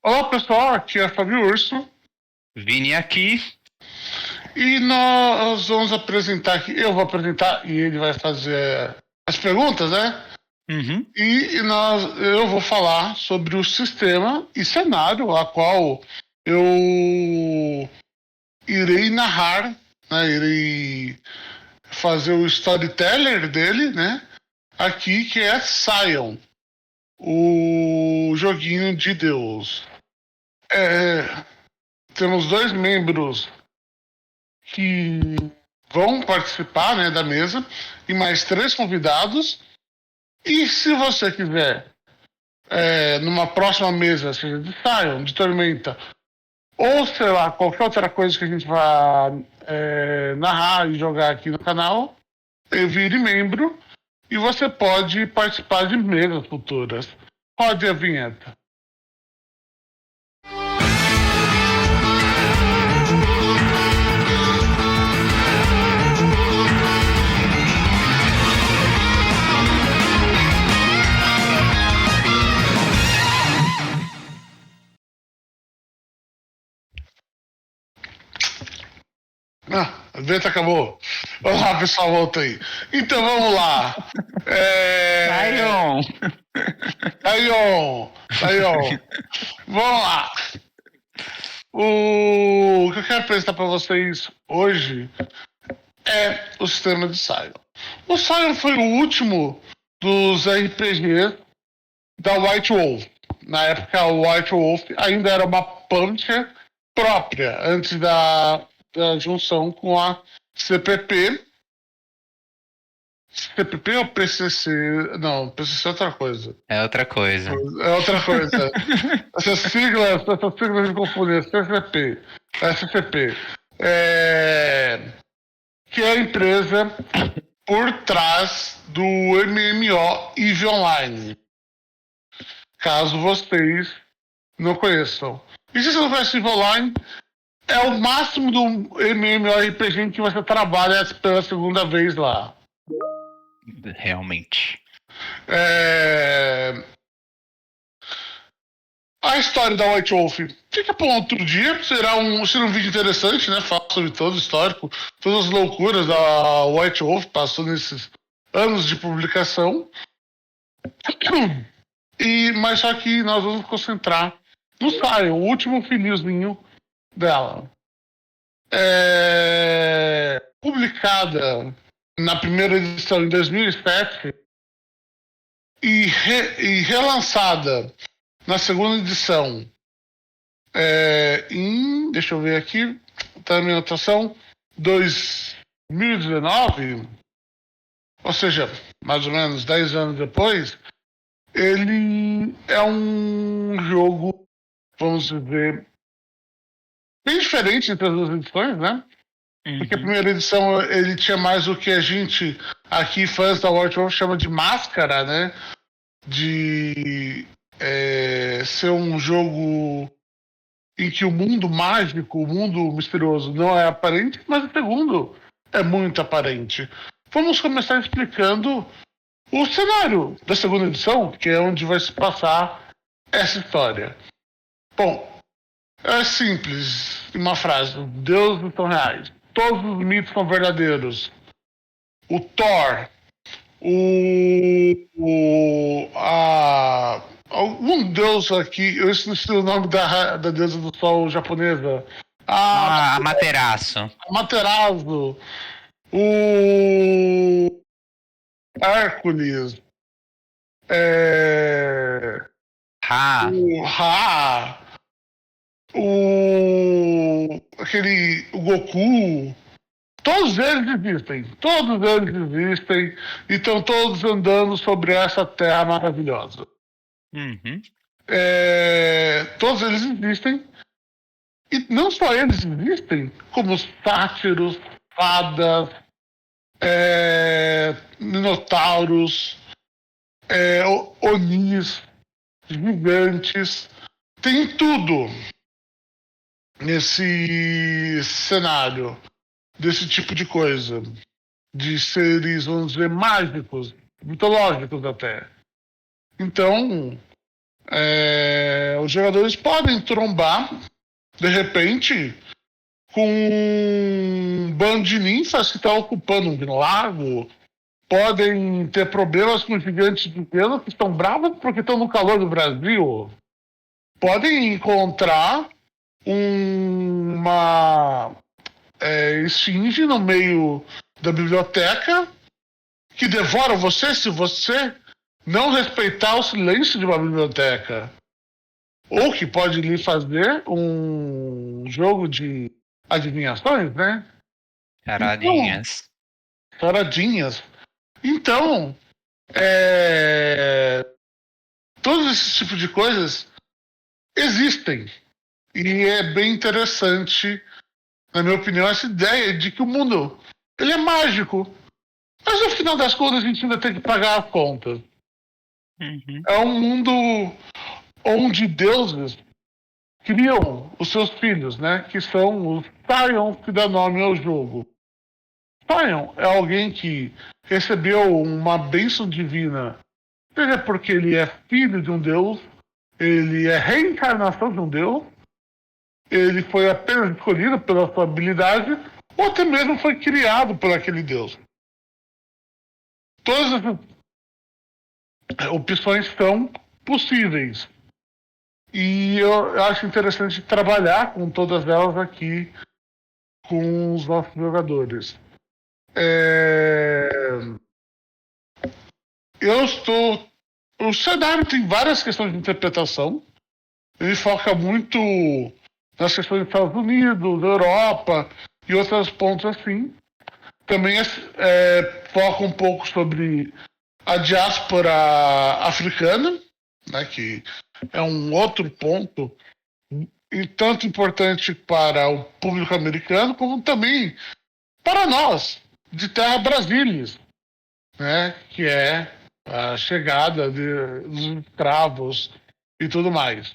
Olá pessoal, aqui é Fábio Urso. Vini aqui. E nós vamos apresentar aqui, eu vou apresentar e ele vai fazer as perguntas, né? Uhum. Eu vou falar sobre o sistema e cenário a qual eu irei narrar, né? Irei fazer o storyteller dele, né? Aqui, que é Scion, o joguinho de Deus. Temos dois membros que vão participar, né, da mesa e mais 3 convidados. E se você quiser, numa próxima mesa, seja de Sion, de Tormenta, ou sei lá, qualquer outra coisa que a gente vá narrar e jogar aqui no canal, vire membro e você pode participar de mesas futuras. Rode a vinheta. A vinheta acabou. Olá, pessoal, volta aí. Então, vamos lá. Saion. Vamos lá. O que eu quero apresentar para vocês hoje é o sistema de Sion. O Sion foi o último dos RPGs da White Wolf. Na época, a White Wolf ainda era uma publisher própria, antes da junção com a CPP. CPP ou PCC? Não, PCC é outra coisa. É outra coisa. É outra coisa. Essas siglas me confundem. CCP. SCP. Que é a empresa por trás do MMO EVE Online. Caso vocês não conheçam. E se você não conhece EVE Online, é o máximo do MMORPG que você trabalha pela segunda vez lá. Realmente. A história da White Wolf fica para um outro dia. Será um vídeo interessante, né? Falar sobre todo o histórico, todas as loucuras da White Wolf passou nesses anos de publicação. Mas só que nós vamos concentrar no Sion, o último filhozinho dela. Publicada na primeira edição em 2007 e relançada na segunda edição deixa eu ver aqui, tá na minha anotação, 2019, ou seja, mais ou menos 10 anos depois. Ele é um jogo, vamos dizer, bem diferente entre as duas edições, né? Uhum. Porque a primeira edição ele tinha mais o que a gente aqui, fãs da White Wolf, chama de máscara, né? De ser um jogo em que o mundo mágico, o mundo misterioso não é aparente, mas o segundo é muito aparente. Vamos começar explicando o cenário da segunda edição, que é onde vai se passar essa história. Bom, é simples, uma frase: deuses são reais. Todos os mitos são verdadeiros. O Thor, algum deus aqui, eu esqueci o nome da deusa do sol japonesa. Amaterasu. Amaterasu. O Hércules. O Ra. O Goku. Todos eles existem e estão todos andando sobre essa terra maravilhosa. Uhum. Todos eles existem. E não só eles existem, como sátiros, fadas, minotauros, onis, gigantes. Tem tudo nesse cenário desse tipo de coisa. De seres, vamos dizer, mágicos, mitológicos até. Então, os jogadores podem trombar, de repente, com um bando de ninfas que está ocupando um lago. Podem ter problemas com gigantes de gelo que estão bravos porque estão no calor do Brasil. Podem encontrar uma esfinge no meio da biblioteca que devora você se você não respeitar o silêncio de uma biblioteca. Ou que pode lhe fazer um jogo de adivinhações, né? Charadinhas. Charadinhas. Então, todos esses tipos de coisas existem. E é bem interessante, na minha opinião, essa ideia de que o mundo ele é mágico. Mas no final das contas a gente ainda tem que pagar as contas. Uhum. É um mundo onde deuses criam os seus filhos, né? Que são os Scion, que dá nome ao jogo. Scion é alguém que recebeu uma bênção divina, seja porque ele é filho de um deus, ele é reencarnação de um deus, ele foi apenas escolhido pela sua habilidade, ou até mesmo foi criado por aquele deus. Todas essas opções são possíveis. E eu acho interessante trabalhar com todas elas aqui com os nossos jogadores. O cenário tem várias questões de interpretação. Ele foca muito nas questões dos Estados Unidos, da Europa e outros pontos assim. Também foca um pouco sobre a diáspora africana, né, que é um outro ponto e tanto importante para o público americano como também para nós, de Terra Brasília, né, que é a chegada dos escravos e tudo mais.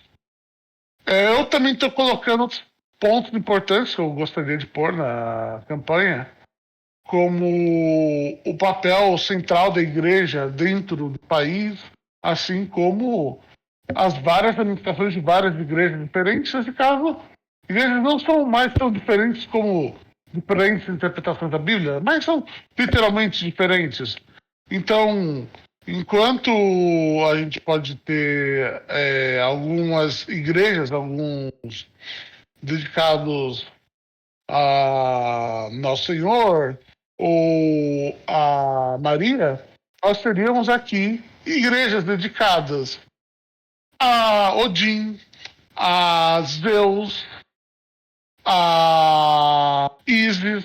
Eu também estou colocando outros pontos importantes que eu gostaria de pôr na campanha, como o papel central da igreja dentro do país, assim como as várias administrações de várias igrejas diferentes. Nesse caso, igrejas não são mais tão diferentes como diferentes interpretações da Bíblia, mas são literalmente diferentes. Então, enquanto a gente pode ter algumas igrejas, alguns dedicados a Nosso Senhor ou a Maria, nós teríamos aqui igrejas dedicadas a Odin, a Zeus, a Ísis.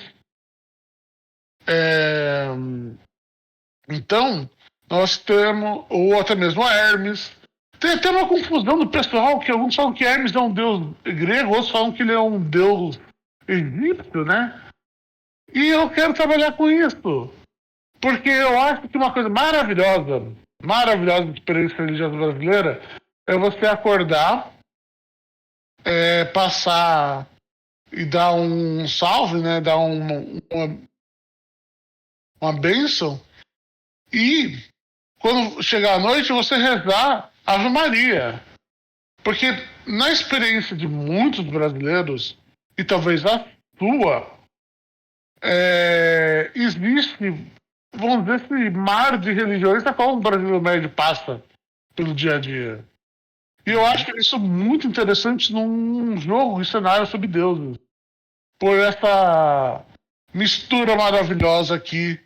Então, nós temos, ou até mesmo a Hermes. Tem até uma confusão do pessoal, que alguns falam que Hermes é um deus grego, outros falam que ele é um deus egípcio, né? E eu quero trabalhar com isso, porque eu acho que uma coisa maravilhosa da experiência religiosa brasileira é você acordar, passar e dar um salve, né? Dar uma bênção, e quando chegar a noite você rezar Ave Maria. Porque na experiência de muitos brasileiros, e talvez a sua, existe, vamos dizer, esse mar de religiões a qual o brasileiro médio passa pelo dia a dia. E eu acho isso muito interessante num jogo e cenário sobre deuses. Por essa mistura maravilhosa aqui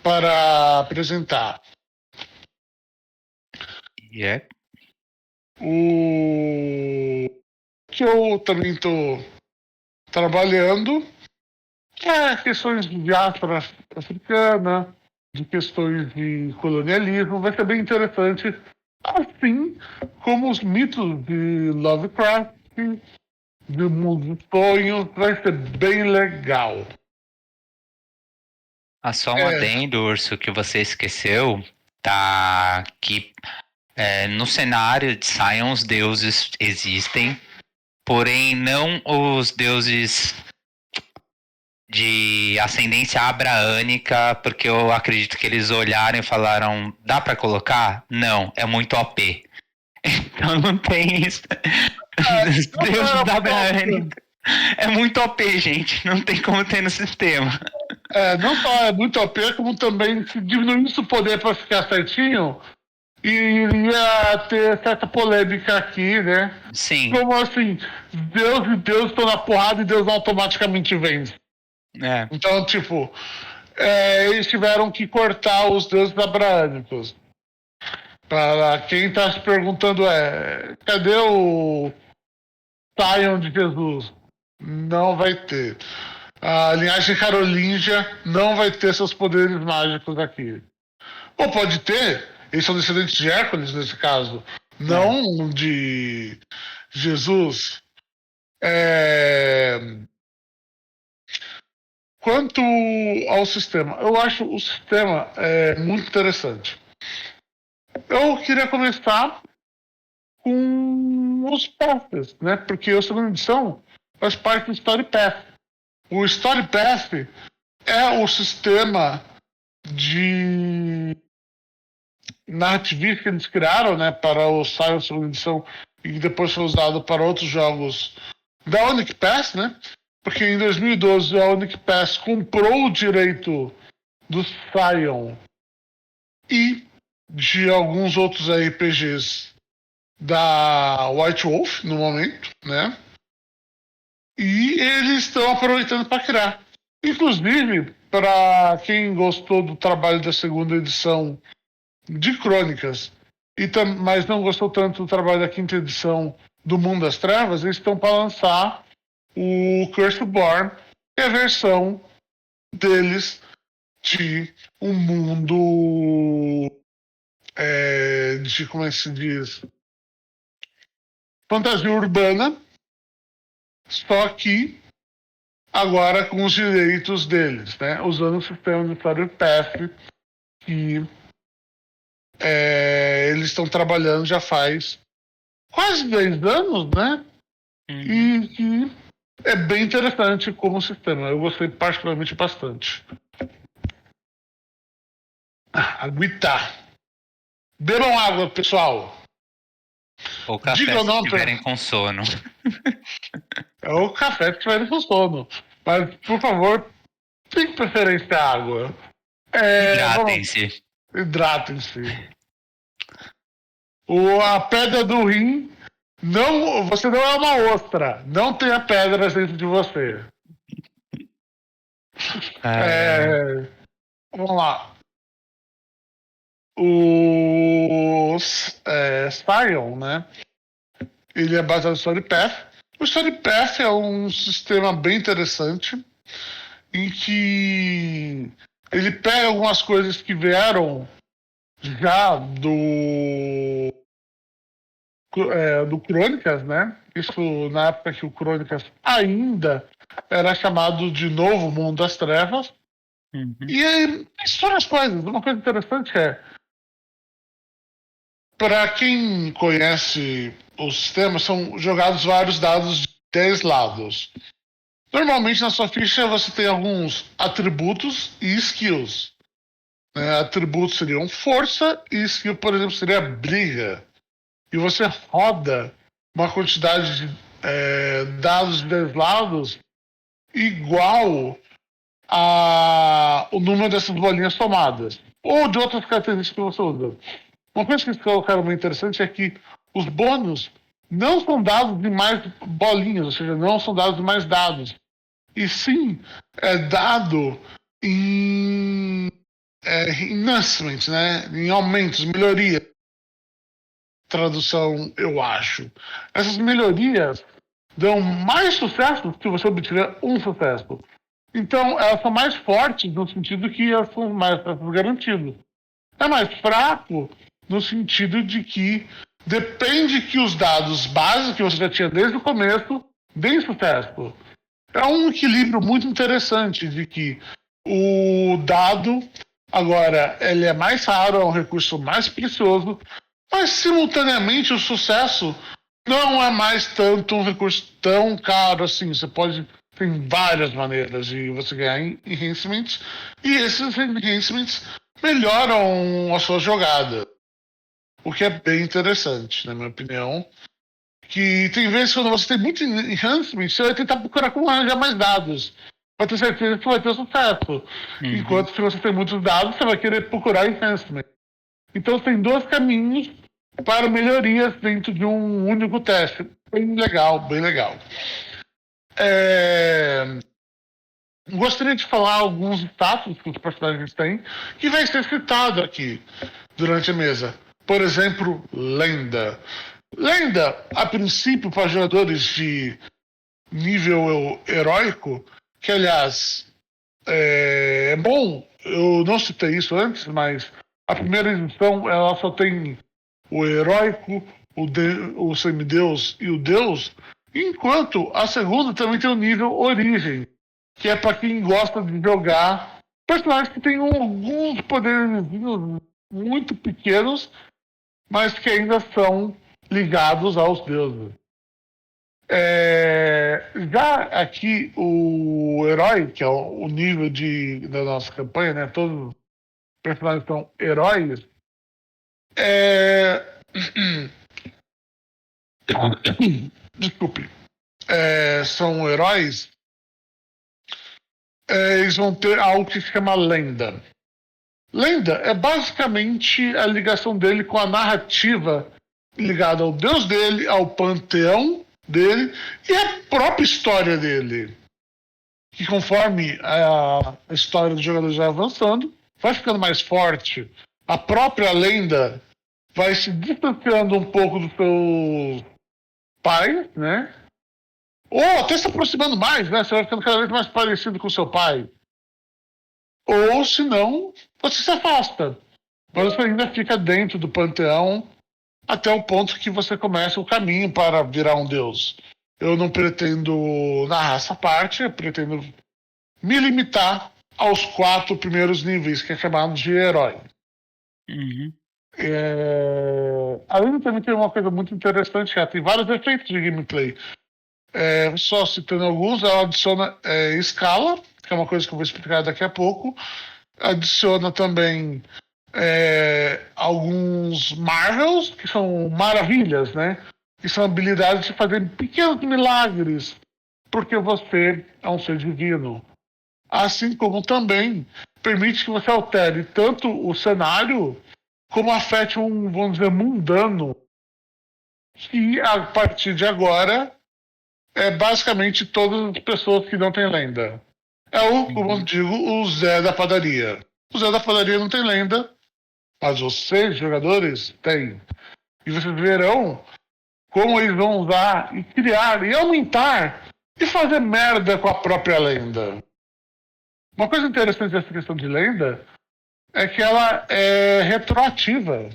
para apresentar. Yeah. O que eu também estou trabalhando questões de diáspora africana, de questões de colonialismo. Vai ser bem interessante, assim como os mitos de Lovecraft, de Mundo dos Sonhos. Vai ser bem legal. Só um adendo, Urso, que você esqueceu, tá? Que no cenário de Scion os deuses existem, porém não os deuses de ascendência abraânica, porque eu acredito que eles olharam e falaram, dá pra colocar? Não, é muito OP. Então não tem isso. Deus da é muito OP, gente. Não tem como ter no sistema. Não só é muito OP, como também se diminuísse o poder para ficar certinho, e iria ter certa polêmica aqui, né? Sim. Como assim, Deus e Deus estão na porrada e Deus automaticamente vence. Então, tipo, eles tiveram que cortar os deuses abraâmicos. Para quem está se perguntando cadê o Sion de Jesus? Não vai ter. A linhagem carolíngia não vai ter seus poderes mágicos aqui. Ou pode ter, eles são descendentes de Hércules nesse caso, não de Jesus. Quanto ao sistema, eu acho o sistema muito interessante. Eu queria começar com os passes, né? Porque a segunda edição faz parte do Story Pass. O Story Pass é o sistema de narrativista que eles criaram, né, para o Sion segunda edição e depois foi usado para outros jogos da Onyx Pass, né? Porque em 2012 a Onyx Pass comprou o direito do Sion e de alguns outros RPGs da White Wolf no momento, né? E eles estão aproveitando para criar. Inclusive, para quem gostou do trabalho da segunda edição de Crônicas, mas não gostou tanto do trabalho da quinta edição do Mundo das Trevas, eles estão para lançar o Curseborn, que é a versão deles de um mundo de, como é que se diz, fantasia urbana, só que agora com os direitos deles, né? Usando o sistema de Story Pass que eles estão trabalhando já faz quase 10 anos, né? E que é bem interessante como sistema. Eu gostei particularmente bastante. Aguita. Bebam água, pessoal. Ou café se estiverem com sono. É o café se estiverem com sono. Mas, por favor, tem preferência à água. Hidratem-se. Hidratem-se. A pedra do rim, você não é uma ostra. Não tenha pedras dentro de você. Vamos lá. O Sion, né? Ele é baseado no Story Path. O Story Path é um sistema bem interessante em que ele pega algumas coisas que vieram já do Crônicas, né? Isso na época que o Crônicas ainda era chamado de Novo Mundo das Trevas. E aí, várias coisas. Uma coisa interessante para quem conhece o sistema, são jogados vários dados de 10 lados. Normalmente na sua ficha você tem alguns atributos e skills. Atributos seriam força e skill, por exemplo, seria briga. E você roda uma quantidade de dados de 10 lados igual ao número dessas bolinhas somadas. Ou de outras características que você usa. Uma coisa que eles colocaram muito interessante é que os bônus não são dados de mais bolinhas, ou seja, não são dados de mais dados. E sim, é dado em enhancements, né? Em aumentos, melhorias. Tradução, eu acho. Essas melhorias dão mais sucesso se você obtiver um sucesso. Então, elas são mais fortes no sentido que elas são mais garantidas. É mais fraco no sentido de que depende que os dados básicos que você já tinha desde o começo deem sucesso. É um equilíbrio muito interessante de que o dado, agora, ele é mais raro, é um recurso mais precioso, mas simultaneamente o sucesso não é mais tanto um recurso tão caro assim. Você pode... Tem várias maneiras de você ganhar enhancements, e esses enhancements melhoram a sua jogada. o que é bem interessante, na minha opinião. Que tem vezes quando você tem muito enhancement, você vai tentar procurar como arranjar mais dados. Pra ter certeza que vai ter sucesso. Enquanto se você tem muitos dados, você vai querer procurar enhancement. Então tem dois caminhos para melhorias dentro de um único teste. Bem legal, bem legal. Gostaria de falar alguns status que os personagens têm, que vai ser citado aqui durante a mesa. Por exemplo, lenda. Lenda, a princípio, para jogadores de nível heróico, que aliás é bom, eu não citei isso antes, mas a primeira edição ela só tem o heróico, o semideus e o deus, enquanto a segunda também tem o nível origem, que é para quem gosta de jogar personagens que têm alguns poderes muito pequenos, mas que ainda são ligados aos deuses. Já aqui o herói, que é o nível da nossa campanha, né? Todos os personagens são heróis. Desculpe. São heróis. Eles vão ter algo que se chama lenda. Lenda é basicamente a ligação dele com a narrativa ligada ao deus dele, ao panteão dele e a própria história dele. Que conforme a história do jogador vai avançando, vai ficando mais forte. A própria lenda vai se distanciando um pouco dos seus pais, né? Ou até se aproximando mais, né? Você vai ficando cada vez mais parecido com seu pai. Ou, se não, você se afasta. Mas você ainda fica dentro do panteão até o ponto que você começa o caminho para virar um deus. Eu não pretendo narrar essa parte, eu pretendo me limitar aos 4 primeiros níveis, que é chamado de herói. Além também tem uma coisa muito interessante, que ela tem vários efeitos de gameplay. Só citando alguns, ela adiciona escala, que é uma coisa que eu vou explicar daqui a pouco. Adiciona também alguns marvels, que são maravilhas, né? Que são habilidades de fazer pequenos milagres, porque você é um ser divino. Assim como também permite que você altere tanto o cenário, como afete vamos dizer, mundano, que a partir de agora é basicamente todas as pessoas que não têm lenda. Como eu digo, o Zé da padaria. O Zé da padaria não tem lenda, mas vocês, jogadores, têm. E vocês verão como eles vão usar e criar e aumentar e fazer merda com a própria lenda. Uma coisa interessante dessa questão de lenda é que ela é retroativa.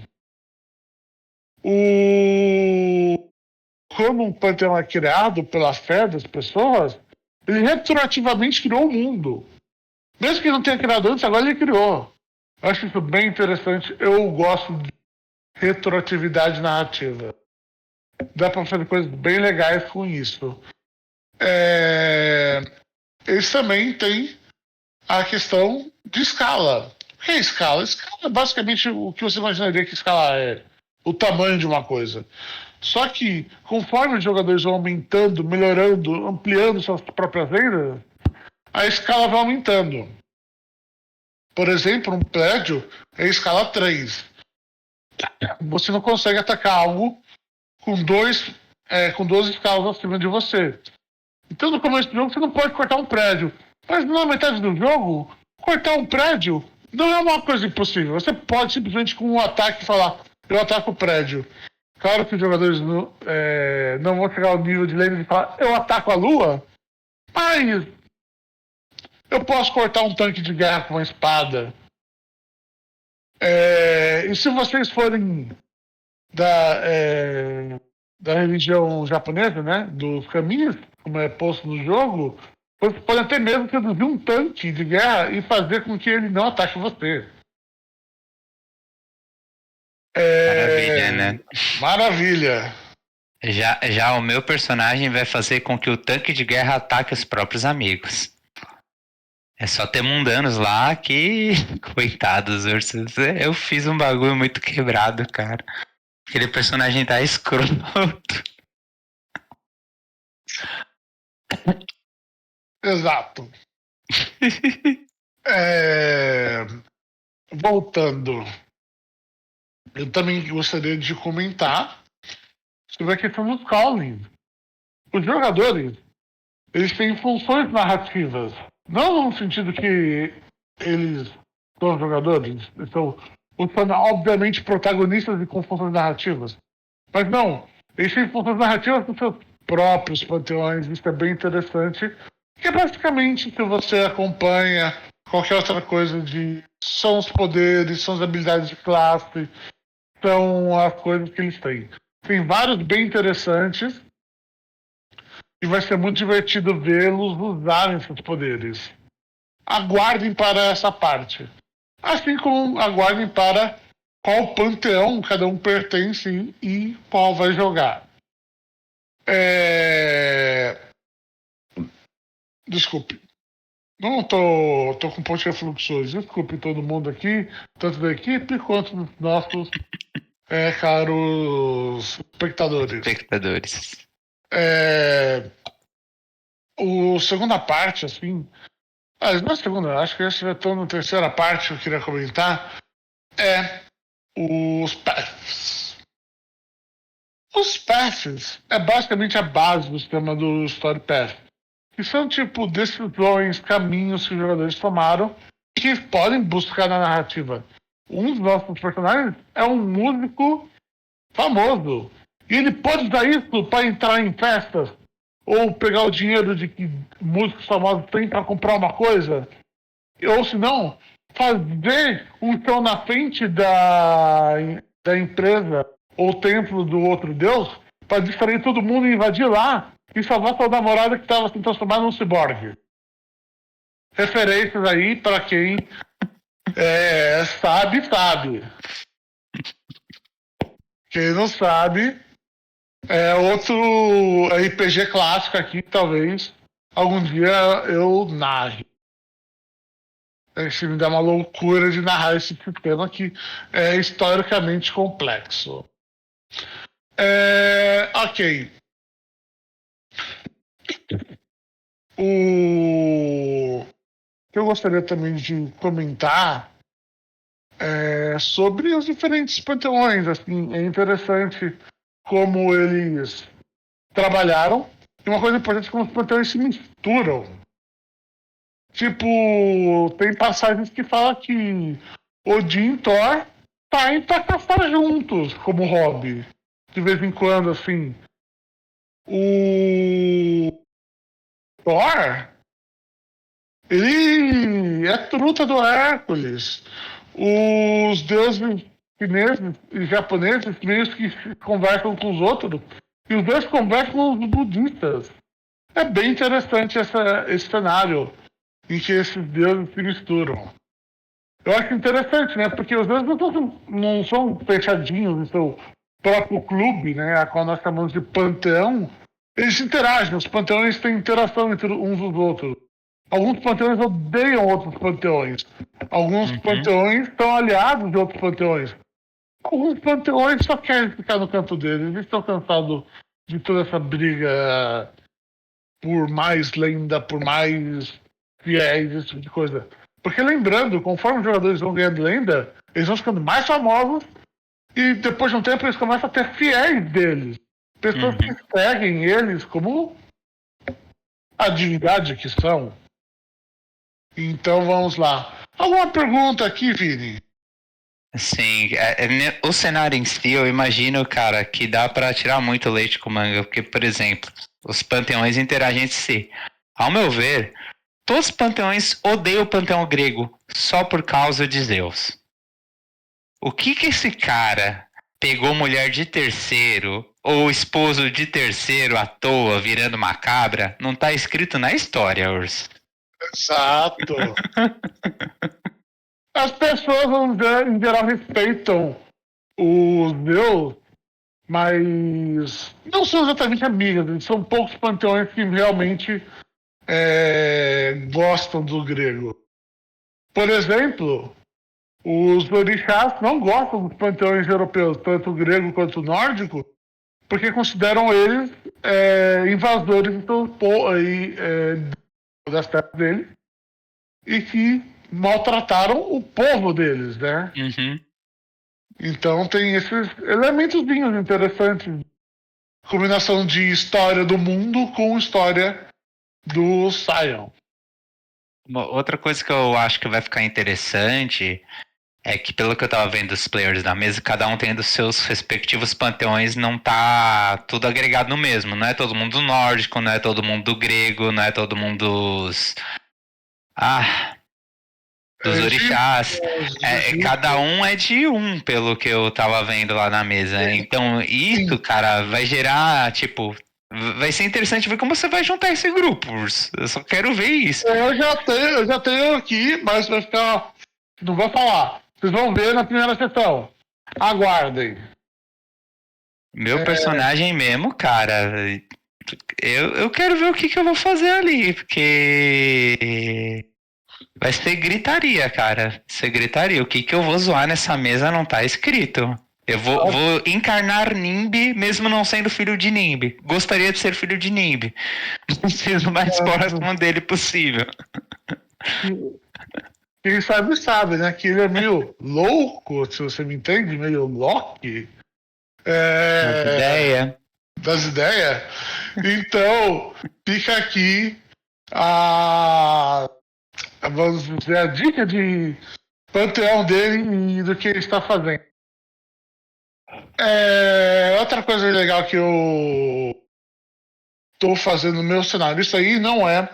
Como um panteão é criado pela fé das pessoas, ele retroativamente criou o mundo. Mesmo que não tenha criado antes, agora ele criou. Eu acho isso bem interessante. Eu gosto de retroatividade narrativa. Dá para fazer coisas bem legais com isso. Eles também têm a questão de escala. O que é escala? Escala é basicamente o que você imaginaria que escala é. O tamanho de uma coisa. Só que, conforme os jogadores vão aumentando, melhorando, ampliando suas próprias lendas, a escala vai aumentando. Por exemplo, um prédio é escala 3. Você não consegue atacar algo com 2 escalas acima de você. Então, no começo do jogo, você não pode cortar um prédio. Mas na metade do jogo, cortar um prédio não é uma coisa impossível. Você pode simplesmente com um ataque falar, eu ataco o prédio. Claro que os jogadores não vão chegar ao nível de lenda de falar, eu ataco a lua, mas eu posso cortar um tanque de guerra com uma espada. E se vocês forem da religião japonesa, né, dos caminhos, como é posto no jogo, você pode até mesmo seduzir um tanque de guerra e fazer com que ele não ataque você. Maravilha, né? Maravilha. Já o meu personagem vai fazer com que o tanque de guerra ataque os próprios amigos. É só ter mundanos lá que... Coitados, ursos. Eu fiz um bagulho muito quebrado, cara. Aquele personagem tá escroto. Exato. Voltando, eu também gostaria de comentar sobre a questão dos callings. Os jogadores, eles têm funções narrativas. Não no sentido que eles são jogadores, são, obviamente, protagonistas e com funções narrativas. Mas não, eles têm funções narrativas com seus próprios panteões, isso é bem interessante. Que é basicamente, se você acompanha qualquer outra coisa são os poderes, são as habilidades de classe, são as coisas que eles têm. Tem vários bem interessantes e vai ser muito divertido vê-los usarem seus poderes. Aguardem para essa parte. Assim como aguardem para qual panteão cada um pertence e qual vai jogar. Desculpe. Não tô com um pouco de refluxões. Desculpe todo mundo aqui, tanto da equipe quanto dos nossos caros espectadores. O segunda parte, assim. Não é segunda, acho que eu já estou na terceira parte que eu queria comentar. Os paths. Os paths é basicamente a base do sistema do Story Path. Que são tipo decisões, caminhos que os jogadores tomaram que podem buscar na narrativa. Um dos nossos personagens é um músico famoso. E ele pode usar isso para entrar em festas ou pegar o dinheiro de que músicos famosos têm para comprar uma coisa. Ou se não, fazer um show na frente da empresa ou templo do outro deus para distrair todo mundo e invadir lá e salvar sua namorada que estava se transformando num ciborgue. Referências aí para quem sabe. Quem não sabe, é outro RPG clássico aqui que talvez algum dia eu narre. Se me dá uma loucura de narrar esse tema que é historicamente complexo. Ok. O que eu gostaria também de comentar é sobre os diferentes panteões. Assim, é interessante como eles trabalharam. E uma coisa importante é como os panteões se misturam. Tipo, tem passagens que falam que Odin e Thor saem pra caçar juntos, como hobby. De vez em quando, assim. O Thor, ele é truta do Hércules. Os deuses chineses e japoneses meio que conversam com os outros. E os dois conversam com os budistas. É bem interessante esse cenário em que esses deuses se misturam. Eu acho interessante, né? Porque os deuses não são fechadinhos em seu próprio clube, né? A qual nós chamamos de panteão. Eles interagem, os panteões têm interação entre uns dos outros. Alguns panteões odeiam outros panteões. Alguns panteões são aliados de outros panteões. Alguns panteões só querem ficar no canto deles. Eles estão cansados de toda essa briga por mais lenda, por mais fiéis, esse tipo de coisa. Porque lembrando, conforme os jogadores vão ganhando lenda, eles vão ficando mais famosos e depois de um tempo eles começam a ter fiéis deles. Pessoas que seguem eles como a divindade que são. Então vamos lá. Alguma pergunta aqui, Vini? Sim, o cenário em si, eu imagino, cara, que dá pra tirar muito leite com manga, porque, por exemplo, os panteões interagem entre si. Ao meu ver, todos os panteões odeiam o panteão grego só por causa de Zeus. O que esse cara pegou mulher de terceiro ou esposo de terceiro à toa virando uma cabra não tá escrito na história, Urso. Exato. As pessoas, em geral, respeitam os deuses, mas não são exatamente amigas. São poucos panteões que realmente gostam do grego. Por exemplo, Os orixás não gostam dos panteões europeus, tanto o grego quanto o nórdico, porque consideram eles invasores das terras deles e que maltrataram o povo deles, né? Uhum. Então tem esses elementos interessantes. Combinação de história do mundo com história do Sion. Uma outra coisa que eu acho que vai ficar interessante é que, pelo que eu tava vendo dos players da mesa, cada um tendo seus respectivos panteões, não tá tudo agregado no mesmo. Não é todo mundo nórdico, não é todo mundo grego, não é todo mundo dos orixás. Cada um é de um, pelo que eu tava vendo lá na mesa. Então, isso, cara, vai gerar, tipo... Vai ser interessante ver como você vai juntar esse grupo. Eu só quero ver isso. Eu já tenho aqui, mas vai ficar... Não vou falar. Vocês vão ver na primeira sessão. Aguardem. Meu personagem mesmo, cara... Eu quero ver o que eu vou fazer ali, porque... Vai ser gritaria, cara. Ser gritaria. O que eu vou zoar nessa mesa não tá escrito. Eu vou encarnar Nimbi, mesmo não sendo filho de Nimbi. Gostaria de ser filho de Nimbi. Preciso o mais próximo dele possível. Quem sabe, né? Que ele é meio louco, se você me entende, meio Loki. Das ideias. Então, fica aqui vamos dizer, a dica de panteão dele e do que ele está fazendo. Outra coisa legal que eu estou fazendo no meu cenário, isso aí não é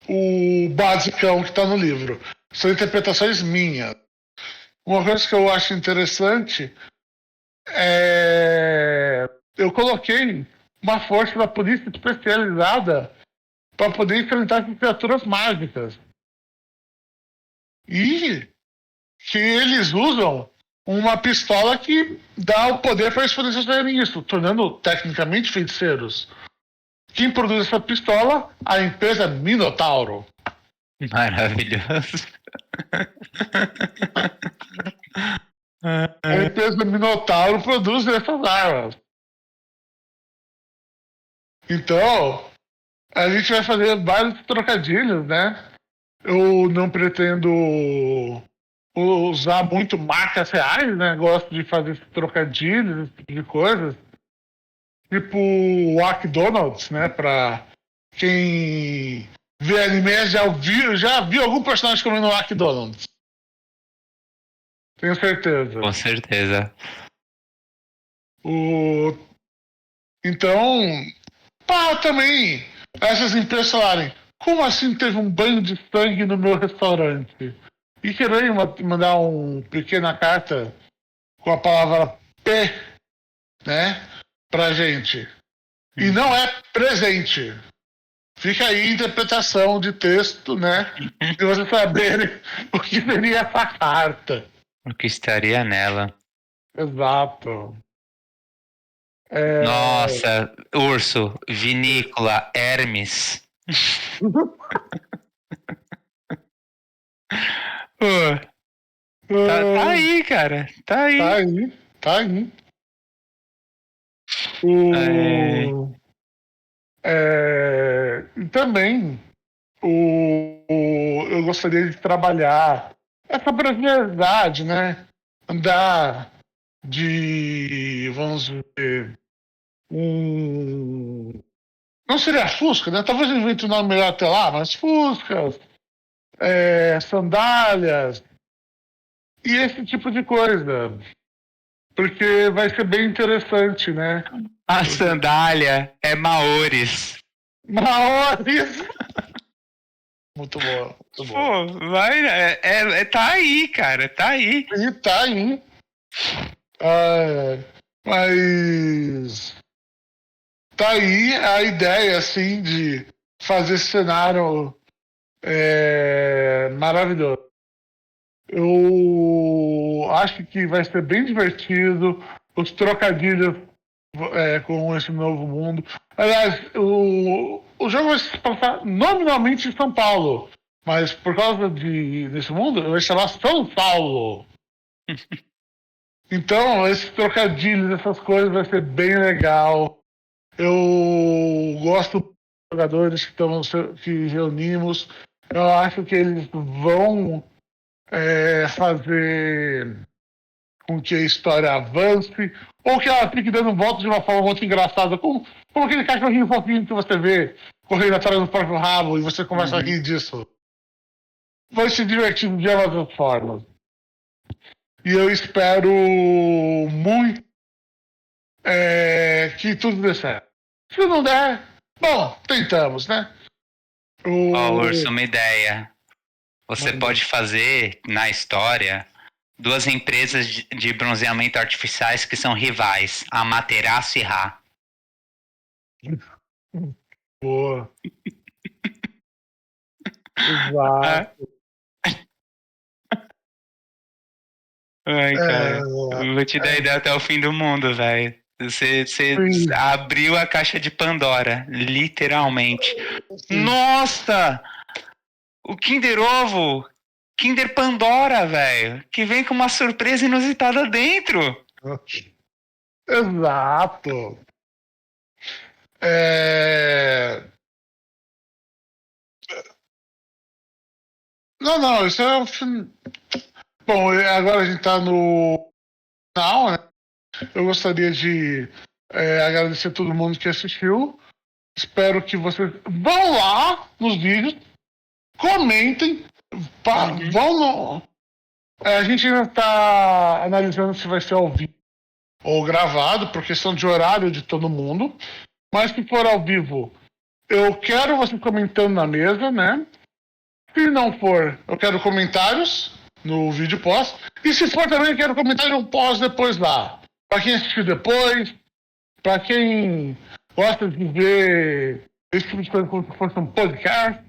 o basicão que está no livro. São interpretações minhas. Uma coisa que eu acho interessante eu coloquei uma força da polícia especializada para poder enfrentar essas criaturas mágicas. E que eles usam uma pistola que dá o poder para eles poderem fazerem isso, tornando tecnicamente feiticeiros. Quem produz essa pistola? A empresa Minotauro. Maravilhoso. A empresa Minotauro produz essas armas. Então, a gente vai fazer vários trocadilhos, né? Eu não pretendo usar muito marcas reais, né? Gosto de fazer esses trocadilhos, esse tipo de coisas. Tipo o McDonald's, né? Pra quem vê anime já viu algum personagem comendo McDonald's. Tenho certeza. Com certeza. Então, também essas empresas falarem, como assim teve um banho de sangue no meu restaurante? E querem mandar uma pequena carta com a palavra P, né, pra gente. E não é presente. Fica aí a interpretação de texto, né, de vocês saberem o que seria essa carta. O que estaria nela. Exato. Nossa, urso, vinícola, Hermes. Tá aí, cara. Tá aí. Tá aí. E também eu gostaria de trabalhar essa brasilidade, né? Andar de, vamos dizer, não seria Fusca, né? Talvez eu invente um nome melhor até lá, mas Fuscas, sandálias e esse tipo de coisa. Porque vai ser bem interessante, né? A sandália é Maores. Maores! Muito bom. Pô, vai, tá aí, cara, tá aí. E tá aí. Mas tá aí a ideia, assim, de fazer esse cenário maravilhoso. Eu acho que vai ser bem divertido. Os trocadilhos com esse novo mundo. Aliás, o jogo vai se passar nominalmente em São Paulo, Mas por causa desse mundo, eu vou chamar São Paulo. Então, esses trocadilhos, essas coisas vai ser bem legal. Eu gosto dos jogadores que reunimos. Eu acho que eles vão fazer com que a história avance, ou que ela fique dando volta de uma forma muito engraçada, como aquele cachorrinho fofinho que você vê correndo atrás do próprio rabo e você começa a rir disso. Vai se divertir de ambas as formas. E eu espero muito que tudo dê certo. Se não der, bom, tentamos, né? Urso, uma ideia. Você pode fazer, na história, duas empresas de bronzeamento artificiais que são rivais, a Materaço e Rá. Boa. Exato. Ai, cara. Eu vou te dar ideia até o fim do mundo, velho. Você abriu a caixa de Pandora, literalmente. Sim. Nossa! O Kinder Ovo! Kinder Pandora, velho! Que vem com uma surpresa inusitada dentro! Exato! Não, isso é o fim. Bom, agora a gente tá no final, né? Eu gostaria de agradecer a todo mundo que assistiu. Espero que vocês vão lá nos vídeos, comentem, vão no... A gente ainda está analisando se vai ser ao vivo ou gravado, por questão de horário de todo mundo. Mas se for ao vivo, eu quero você comentando na mesa, né? Se não for, eu quero comentários no vídeo pós. E se for também, eu quero comentário pós depois lá. Para quem assistiu depois, para quem gosta de ver esse tipo de coisa como se fosse um podcast,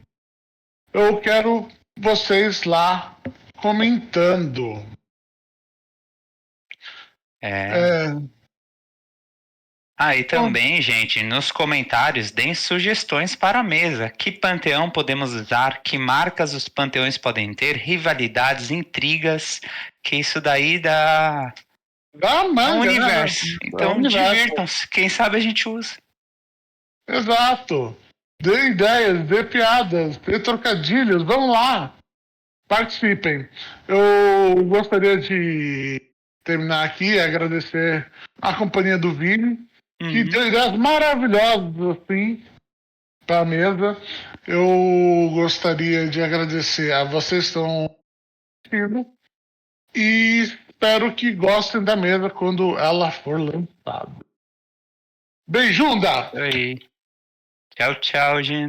eu quero vocês lá comentando. E também, gente, nos comentários, deem sugestões para a mesa. Que panteão podemos usar? Que marcas os panteões podem ter? Rivalidades, intrigas, que isso daí dá um universo. Né? Então, divirtam-se. Quem sabe a gente usa. Exato. Dê ideias, dê piadas, dê trocadilhos. Vamos lá. Participem. Eu gostaria de terminar aqui e agradecer a companhia do Vini, que deu ideias maravilhosas, assim, para a mesa. Eu gostaria de agradecer a vocês que estão assistindo e espero que gostem da mesa quando ela for lançada. Beijunda! Aí. Tchau, tchau, gente.